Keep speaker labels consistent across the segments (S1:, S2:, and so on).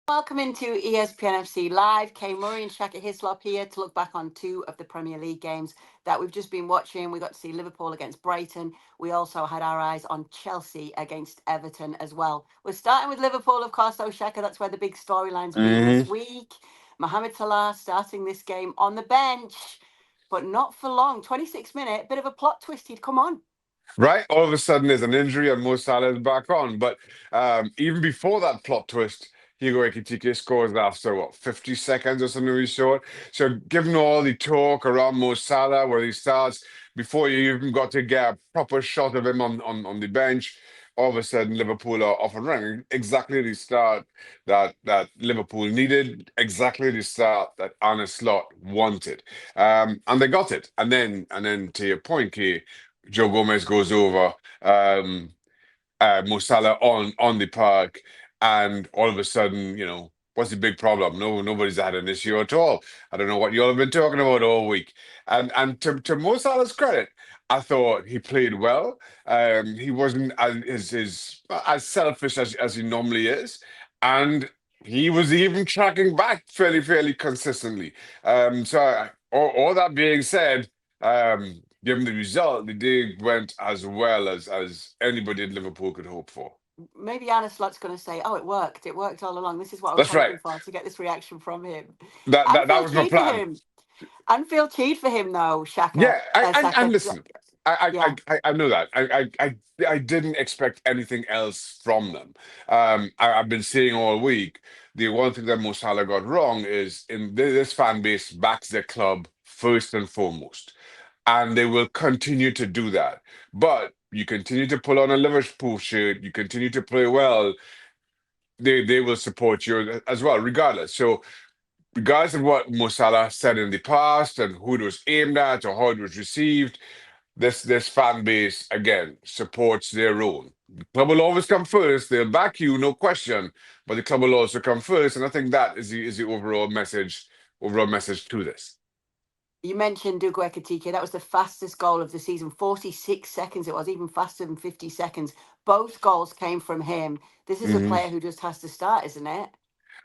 S1: Welcome into ESPN FC Live. Kay Murray and Shaka Hislop here to look back on two of the Premier League games that we've just been watching. We got to see Liverpool against Brighton. We also had our eyes on Chelsea against Everton as well. We're starting with Liverpool, of course, though, Shaka. That's where the big storyline's been this
S2: hmm
S1: week. Mohamed Salah starting this game on the bench, but not for long. 26-minute, bit of a plot twist. He'd come on.
S2: Right? All of a sudden, there's an injury and Mo Salah is back on. But even before that plot twist, Hugo Ekitike scores after what 50 seconds or something we saw. So, given all the talk around Mo Salah, where he starts, before you even got to get a proper shot of him on the bench, all of a sudden Liverpool are off and running. Exactly the start that Liverpool needed, exactly the start that Arne Slot wanted, and they got it. And then to your point, Key. Joe Gomez goes over, Mo Salah on the park, and all of a sudden, what's the big problem? No, nobody's had an issue at all. I don't know what you all have been talking about all week. And to Mo Salah's credit, I thought he played well. He wasn't as selfish as he normally is, and he was even tracking back fairly consistently. All that being said. Given the result, the day went as well as anybody at Liverpool could hope for.
S1: Maybe Arne Slot's going to say, "Oh, it worked. It worked all along. This is what I was
S2: That's right.
S1: hoping for to get this reaction from him."
S2: That
S1: Anfield
S2: was my
S1: cheered for
S2: plan.
S1: him. Anfield cheered for him, though.
S2: Yeah, and
S1: Saka.
S2: listen, I
S1: Yeah,
S2: I know that. I didn't expect anything else from them. I've been saying all week the one thing that Mo Salah got wrong is in this fan base backs their club first and foremost, and they will continue to do that. But you continue to pull on a Liverpool shirt, you continue to play well, they will support you as well, regardless. So regardless of what Mo Salah said in the past and who it was aimed at or how it was received, this fan base again supports their own. The club will always come first. They'll back you, no question, but the club will also come first. And I think that is the overall message to this.
S1: you mentioned Dugu Ekitike. That was the fastest goal of the season. 46 seconds. It was even faster than 50 seconds. Both goals came from him. This is a
S2: Mhm.
S1: player who just has to start, isn't it?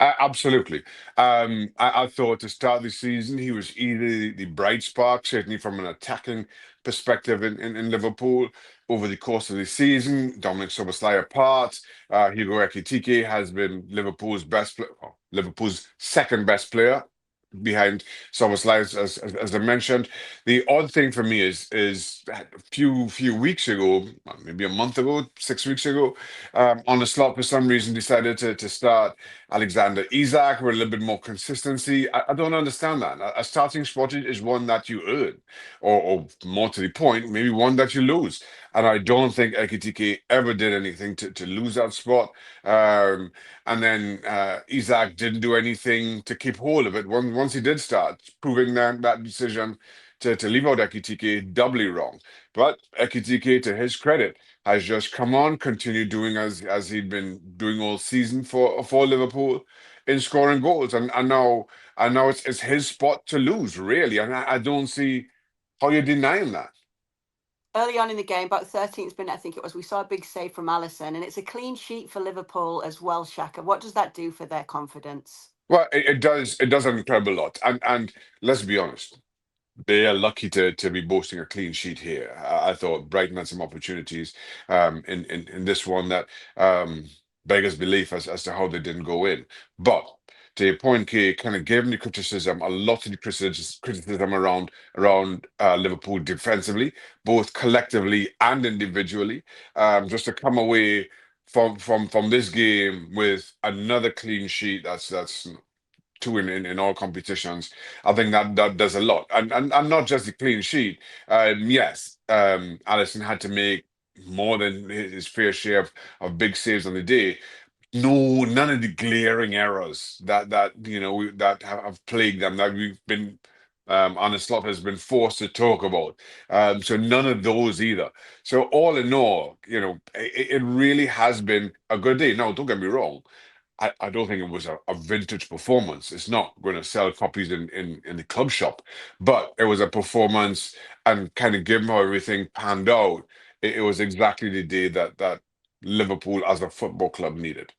S2: Absolutely. I thought to start the season, he was either the bright spark, certainly from an attacking perspective in Liverpool. Over the course of the season, Dominic Soboslai apart, Hugo Ekitike has been Liverpool's second best player behind Soboslai, as I mentioned. The odd thing for me is a few weeks ago, maybe a month ago, 6 weeks ago, on the slot for some reason decided to start Alexander Isak with a little bit more consistency. I don't understand that. A starting spot is one that you earn, or more to the point, maybe one that you lose. And I don't think Ekitike ever did anything to lose that spot. Um, and then Isak didn't do anything to keep hold of it. Once he did start, proving that decision to leave out Ekitike doubly wrong. But Ekitike, to his credit, has just come on, continued doing as he'd been doing all season for Liverpool in scoring goals, and now it's his spot to lose, really, and I don't see how you're denying that.
S1: Early on in the game, about the 13th minute, I think it was, we saw a big save from Alisson, and it's a clean sheet for Liverpool as well, Shaka. What does that do for their confidence?
S2: Well, it does an incredible lot, and let's be honest. They are lucky to be boasting a clean sheet here. I thought Brighton had some opportunities in this one that beggars belief as to how they didn't go in. But to your point, Kay, kind of gave me criticism, a lot of the criticism around Liverpool defensively, both collectively and individually. Just to come away from this game with another clean sheet, that's two in all competitions. I think that does a lot, and not just the clean sheet. Yes, Allison had to make more than his fair share of big saves on the day. No, none of the glaring errors that have plagued them that we've been. On the slot has been forced to talk about. So none of those either. So all in all, it really has been a good day. Now, don't get me wrong. I don't think it was a vintage performance. It's not going to sell copies in the club shop, but it was a performance, and kind of given how everything panned out, it was exactly the day that Liverpool as a football club needed.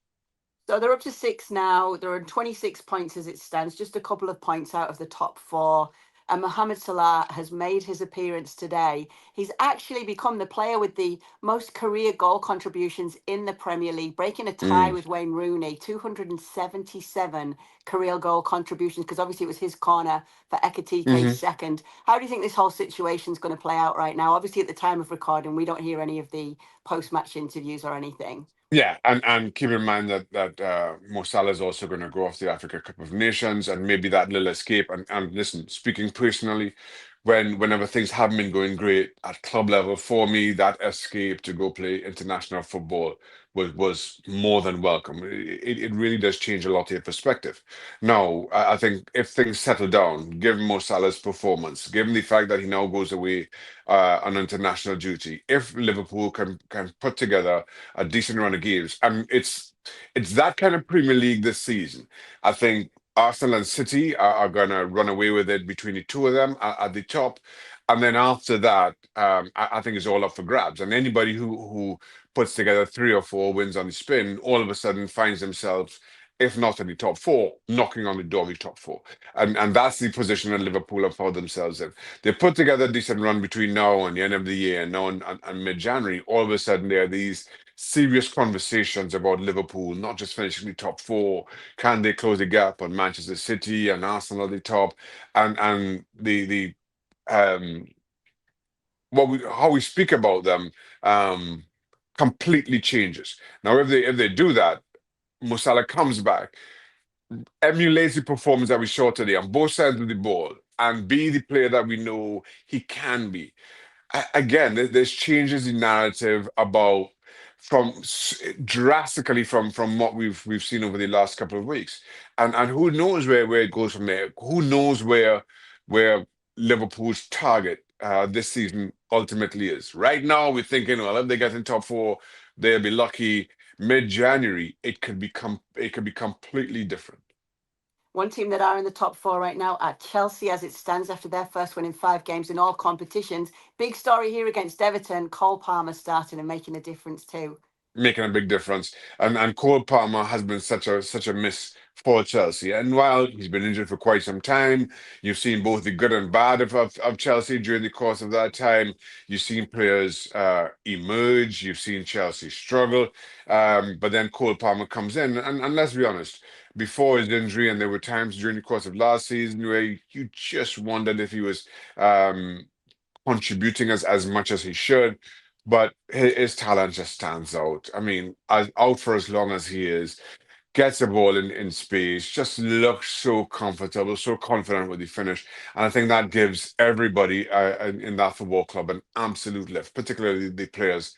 S1: So they're up to six now. They're on 26 points as it stands, just a couple of points out of the top four. And Mohamed Salah has made his appearance today. He's actually become the player with the most career goal contributions in the Premier League, breaking a tie
S2: Mm,
S1: with Wayne Rooney, 277 career goal contributions, because obviously it was his corner for Ekatike's
S2: mhm.
S1: second. How do you think this whole situation is going to play out right now? Obviously, at the time of recording, we don't hear any of the post-match interviews or anything.
S2: Yeah, and keep in mind that Mo Salah is also going to go off the Africa Cup of Nations, and maybe that little escape. And listen, speaking personally, whenever things haven't been going great at club level for me, that escape to go play international football was more than welcome. It really does change a lot of your perspective. Now, I think if things settle down, given Mo Salah's performance, given the fact that he now goes away on international duty, if Liverpool can put together a decent run of games. And it's that kind of Premier League this season. I think Arsenal and City are gonna run away with it between the two of them at the top. And then after that, I think it's all up for grabs. And anybody who puts together three or four wins on the spin, all of a sudden finds themselves, if not in the top four, knocking on the door of the top four. And that's the position that Liverpool have found themselves in. They put together a decent run between now and the end of the year, and now and mid-January. All of a sudden, there are these serious conversations about Liverpool not just finishing the top four. Can they close the gap on Manchester City and Arsenal at the top? And the um how we speak about them um completely changes. Now, if they do that, Musala comes back, emulates the performance that we saw today on both sides of the ball, and be the player that we know he can be. Again, there's changes in narrative about drastically from what we've seen over the last couple of weeks, and who knows where it goes from there? Who knows where Liverpool's target this season ultimately is? Right now, we're thinking, well, if they get in top four, they'll be lucky. Mid-January, it could be completely different.
S1: One team that are in the top four right now are Chelsea, as it stands after their first win in 5 games in all competitions. Big story here against Everton. Cole Palmer starting and making a difference too.
S2: Making a big difference. And Cole Palmer has been such a miss for Chelsea. And while he's been injured for quite some time, you've seen both the good and bad of Chelsea during the course of that time. You've seen players emerge. You've seen Chelsea struggle. But then Cole Palmer comes in, and let's be honest. Before his injury, and there were times during the course of last season where you just wondered if he was um, contributing as much as he should, but his talent just stands out. I mean, out for as long as he is, gets the ball in space, just looks so comfortable, so confident with the finish. And I think that gives everybody in that football club an absolute lift, particularly the players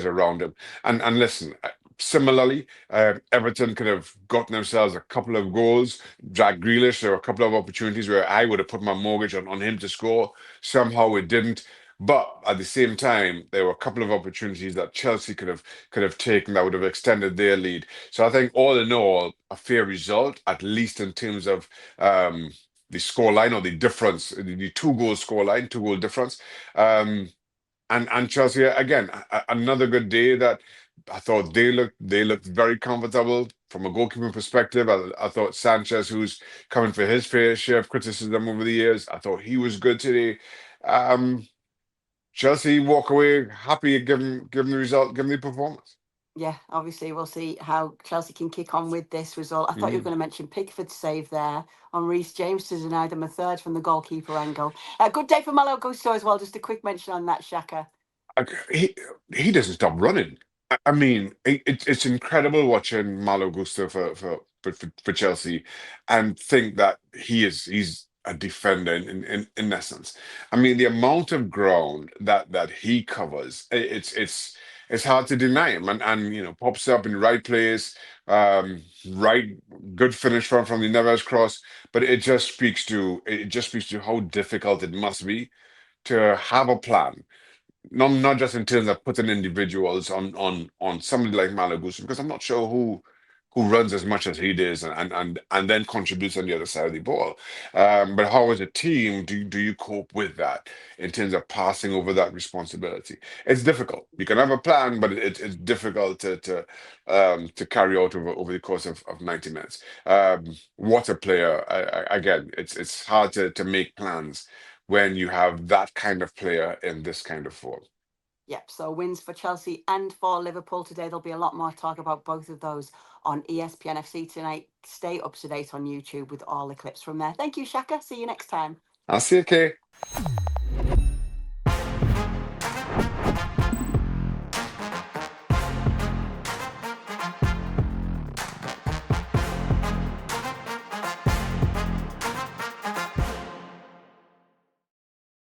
S2: around him. And listen, similarly, Everton could have gotten themselves a couple of goals. Jack Grealish, there were a couple of opportunities where I would have put my mortgage on him to score. Somehow it didn't. But at the same time, there were a couple of opportunities that Chelsea could have taken that would have extended their lead. So I think all in all, a fair result, at least in terms of the score line or the difference, the two-goal score line, two-goal difference. Um, and Chelsea again, another good day that I thought they looked very comfortable from a goalkeeping perspective. I thought Sanchez, who's coming for his fair share of criticism over the years, I thought he was good today. Um, Chelsea walk away happy, given the result, given the performance.
S1: Yeah, obviously we'll see how Chelsea can kick on with this result. I thought you were
S2: Mhm.
S1: going to mention Pickford's save there on Reece James to deny them a third from the goalkeeper angle. Good day for Malo Gusto as well. Just a quick mention on that, Shaka.
S2: He doesn't stop running. I mean, it's incredible watching Malo Gusto for Chelsea, and think that he's a defender in essence. I mean, the amount of ground that he covers, it's hard to deny him, and pops up in the right place, right, good finish from the Neves cross. But it just speaks to how difficult it must be to have a plan, not just in terms of putting individuals on somebody like Malagusa, because I'm not sure who who runs as much as he does and then contributes on the other side of the ball. But how as a team do you cope with that in terms of passing over that responsibility? It's difficult. You can have a plan, but it's difficult to carry out over the course of 90 minutes. What a player! Again, it's hard to make plans when you have that kind of player in this kind of form.
S1: Yep, so wins for Chelsea and for Liverpool today. There'll be a lot more talk about both of those on ESPN FC tonight. Stay up to date on YouTube with all the clips from there. Thank you, Shaka. See you next time.
S2: I'll see you, Kay.